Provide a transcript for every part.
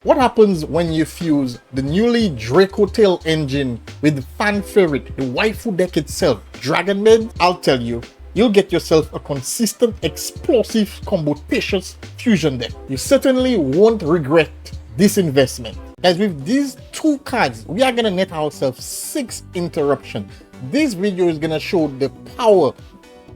What happens when you fuse the newly Draco Tail engine with the fan favorite, the waifu deck itself, Dragonmaid? I'll tell you, you'll get yourself a consistent, explosive combo patience fusion deck. You certainly won't regret this investment. Guys, with these two cards, we are gonna net ourselves 6 interruptions. This video is gonna show the power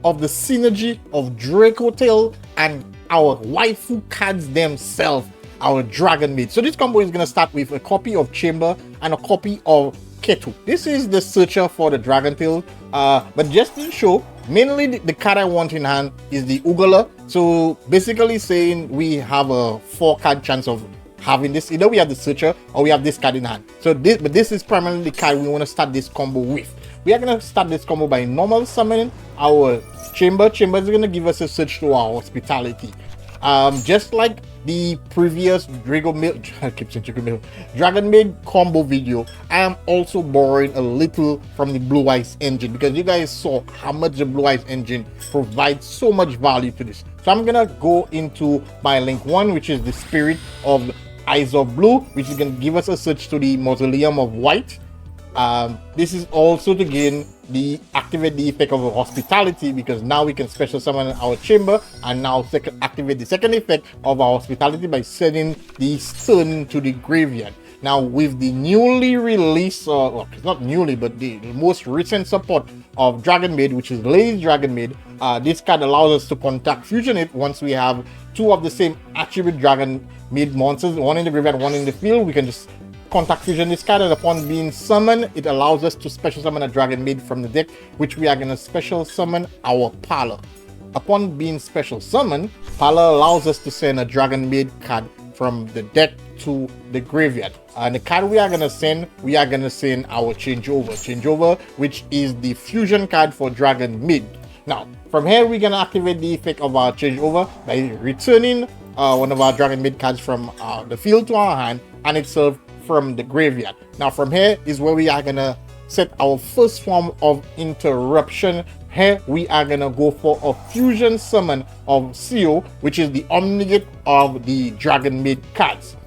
of the synergy of Draco Tail and our waifu cards themselves, our Dragonmaid. So this combo is going to start with a copy of Chamber and a copy of Ketu. This is the searcher for the Dracotail, but just to show, mainly the card I want in hand is the Ugala. So basically saying we have a 4 card chance of having this. Either we have the searcher or we have this card in hand. So this is primarily the card we want to start this combo with. We are going to start this combo by normal summoning our Chamber. Chamber is going to give us a search to our hospitality. Just like the previous Dragonmaid combo video, I am also borrowing a little from the Blue Eyes engine because you guys saw how much the Blue Eyes engine provides so much value to this. So I'm gonna go into my link 1, which is the Spirit of Eyes of Blue, which is gonna give us a search to the Mausoleum of White. This is also to gain activate the effect of hospitality, because now we can special summon our Chamber and now activate the second effect of our hospitality by sending the stun to the graveyard. Now with the newly released, well, it's not newly, but the most recent support of Dragonmaid, which is Lady Dragonmaid, this card allows us to contact fusion it once we have 2 of the same attribute Dragonmaid monsters, one in the graveyard, one in the field. We can just contact fusion this card, and upon being summoned, it allows us to special summon a Dragonmaid from the deck, which we are going to special summon our Parlor. Upon being special summoned, Parlor allows us to send a Dragonmaid card from the deck to the graveyard. And the card we are going to send our Changeover, which is the fusion card for Dragonmaid. Now, from here, we're going to activate the effect of our Changeover by returning one of our Dragonmaid cards from the field to our hand, and itself from the graveyard. Now from here is where we are gonna set our first form of interruption. Here we are gonna go for a fusion summon of Sheou, which is the Negate of the Dragonmaid cards,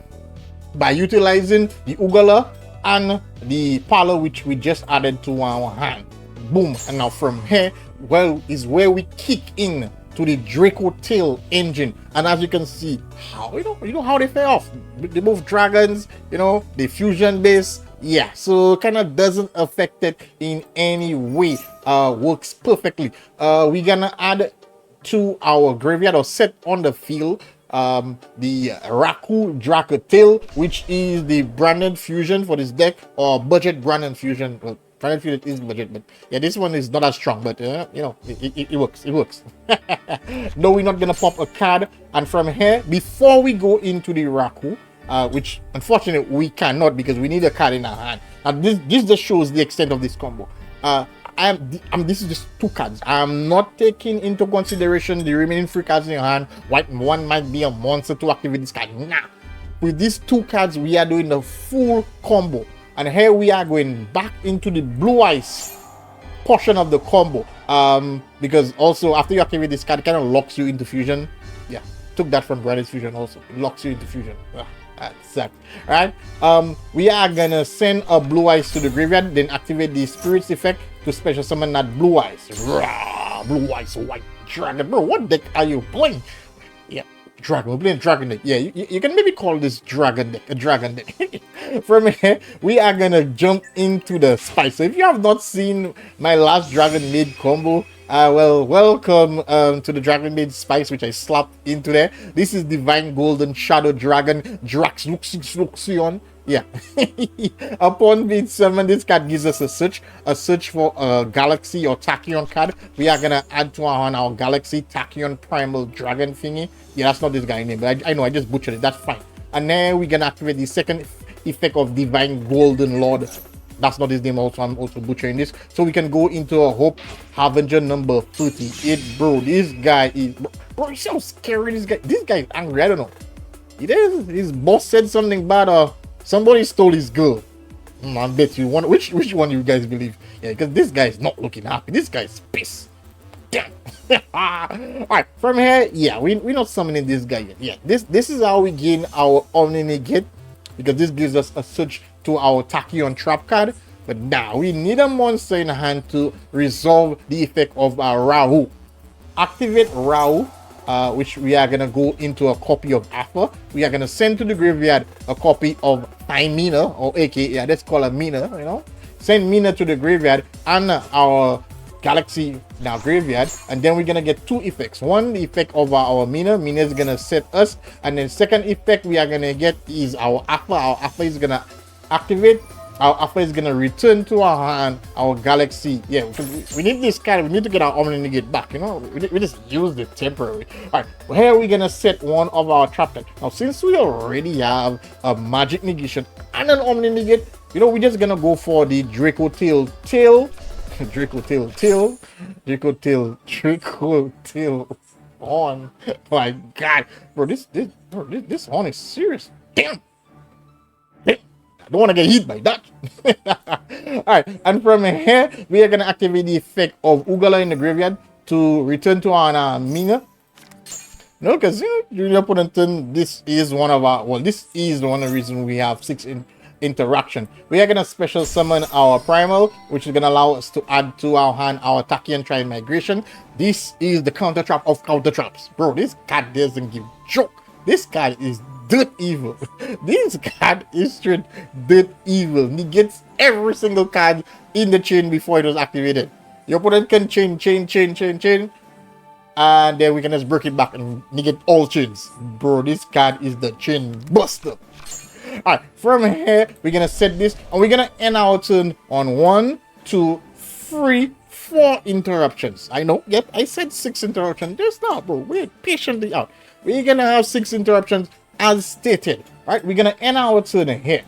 by utilizing the Ugala and the Parlor, which we just added to our hand. Boom. And now from here, well, is where we kick in to the Draco Tail engine, and as you can see, how you know how they pay off. They both dragons, the fusion base, yeah. So kind of doesn't affect it in any way. Works perfectly. We're gonna add to our graveyard or set on the field the Dracotail, which is the branded fusion for this deck, or budget branded fusion. Well, Final Fusion is budget, but yeah, this one is not as strong, but it works. It works. No, we're not gonna pop a card. And from here, before we go into the Raku, which unfortunately we cannot because we need a card in our hand. And this just shows the extent of this combo. This is just 2 cards. I'm not taking into consideration the remaining 3 cards in your hand. One might be a monster to activate this card. Nah, with these 2 cards, we are doing the full combo. And here we are going back into the Blue Eyes portion of the combo. Because also after you activate this card, it kind of locks you into fusion. Yeah, took that from Branded Fusion also. It locks you into fusion. That sucks. Alright. We are gonna send a Blue Eyes to the graveyard, then activate the Spirit's effect to special summon that Blue Eyes. Rah, Blue Eyes White Dragon. Bro, what deck are you playing? Yeah. Dragon, we're playing Dragon deck. Yeah, you can maybe call this Dragon deck a Dragon deck. From here, we are gonna jump into the spice. So if you have not seen my last Dragonmaid combo, well, welcome to the Dragonmaid spice, which I slapped into there. This is Divine Golden Shadow Dragon Draxluxion. Yeah. Upon being summoned, this card gives us a search for a Galaxy or Tachyon card. We are gonna add to our Galaxy Tachyon Primal Dragon thingy. Yeah, that's not this guy's name, but I know I just butchered it. That's fine. And then we're gonna activate the second effect of Divine Golden Lord. That's not his name. Also, I'm also butchering this. So we can go into a Hope Harbinger number 38. Bro, this guy is bro, he's so scary. This guy is angry. I don't know. It is. His boss said something bad, or somebody stole his girl. I bet you one. Which one you guys believe? Yeah, because this guy is not looking happy. This guy is pissed. Damn. Alright, from here, yeah, we're not summoning this guy yet. Yeah, this is how we gain our Negate. because this gives us a search to our Tachyon trap card. But now we need a monster in hand to resolve the effect of our Rahu. Activate Rahu, which we are going to go into a copy of Alpha. We are going to send to the graveyard a copy of Mina, or aka, yeah, let's call her Mina, you know. Send Mina to the graveyard and our Galaxy now graveyard, and then we're gonna get two effects. One, the effect of our Mina is gonna set us, and then second effect we are gonna get is our Alpha. Our Alpha is gonna activate. Our Alpha is gonna return to our hand our Galaxy. Yeah, we need this card. We need to get our Omni Negate back, you know. We just use it temporarily. All right, here we're gonna set one of our trap decks. Now since we already have a Magic Negation and an Omni Negate, you know, we're just gonna go for the Dracotail on. My God, bro, this horn is serious. Damn. I don't want to get hit by that. All right, and from here we are gonna activate the effect of Ugala in the graveyard to return to our Mina. No, because your opponent turn, this is one of our, well, this is one of the reasons we have 6 interaction. We are gonna special summon our Primal, which is gonna allow us to add to our hand our Tachyon Tri-Migration. This is the counter trap of counter traps, bro. This card doesn't give joke. This card is dirt evil. This card is straight dirt evil. Negates every single card in the chain before it was activated. Your opponent can chain, and then we can just break it back and negate all chains. Bro, this card is the chain buster. Alright, from here we're gonna set this, and we're gonna end our turn on 1, 2, 3, 4 interruptions. I know, yep, I said 6 interruptions just now, bro. Wait patiently out. We're gonna have 6 interruptions as stated. Right, we're gonna end our turn here.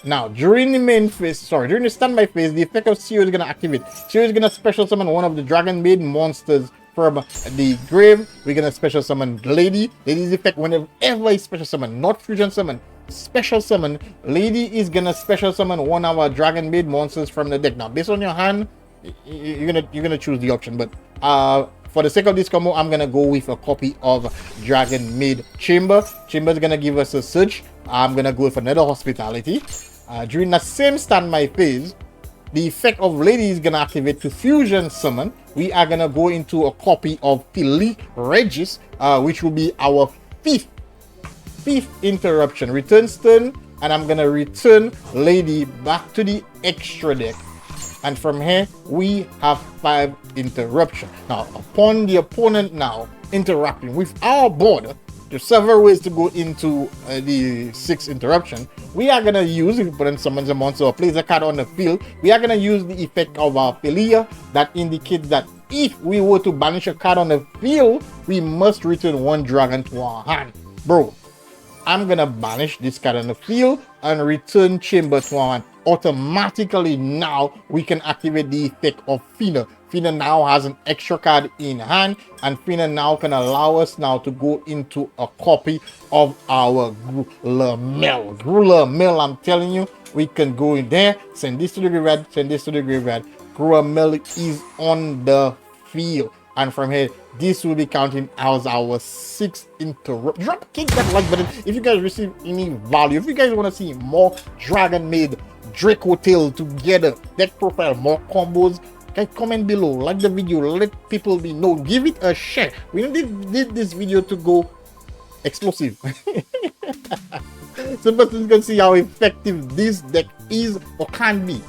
Now, during the main phase, during the standby phase, the effect of Sheou is gonna activate. Sheou is gonna special summon one of the Dragonmaid monsters from the grave. We're gonna special summon Lady. Lady's effect, whenever I special summon, not fusion summon, special summon, Lady is gonna special summon one of our Dragonmaid monsters from the deck. Now, based on your hand, you're gonna choose the option, but for the sake of this combo, I'm gonna go with a copy of Dragonmaid Chamber. Chamber is gonna give us a search. I'm gonna go with another Hospitality. During the same standby phase, the effect of Lady is gonna activate to fusion summon. We are gonna go into a copy of Philly Regis, which will be our fifth interruption. Return turn, and I'm gonna return Lady back to the extra deck. And from here, we have 5 interruptions. Now, upon the opponent now interacting with our board, there's several ways to go into the 6 interruption. We are gonna use, if opponent summons a monster or plays a card on the field, we are gonna use the effect of our Philia that indicates that if we were to banish a card on the field, we must return 1 dragon to our hand. Bro, I'm gonna banish this card on the field and return Chamber to our hand. Automatically now we can activate the effect of Fina. Fina now has an extra card in hand, and Fina now can allow us now to go into a copy of our Grulamel. I'm telling you, we can go in there, send this to the graveyard, send this to the graveyard. Grulamel is on the field, and from here this will be counting as our 6th interruption. Kick that like button if you guys receive any value. If you guys want to see more Dragonmaid Draco Tail together, deck profile, more combos, guys, comment below, like the video, let people know, give it a share. We did this video to go explosive. So, but you can see how effective this deck is or can be.